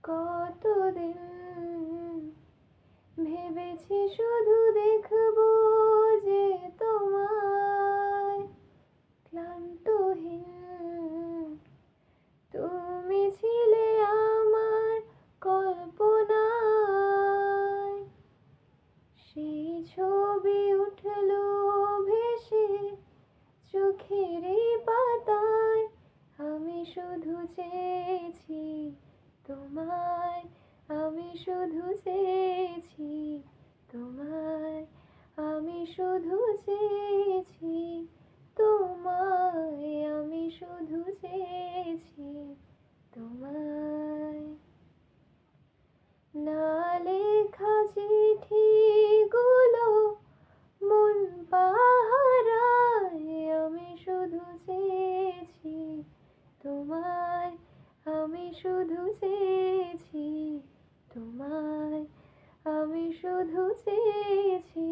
কতদিন ভেবেছি শুধু দেখবো যে তোমায়, ক্লান্তহীন তুমি ছিলে আমার কল্পনায়। সেই ছবি উঠলো ভেসে চোখেরই পাতায়, আমি শুধু চেয়েছি তোমায়, আমি শুধু চেয়েছি তোমায়, আমি শুধু চেয়েছি তোমায়, আমি শুধু চেয়েছি তোমায়। না লেখা চিঠিগুলো মন পাহারায়, আমি শুধু চেয়েছি তোমায়, আমি শুধু চেয়েছি তোমায়, আমি শুধু চেয়েছি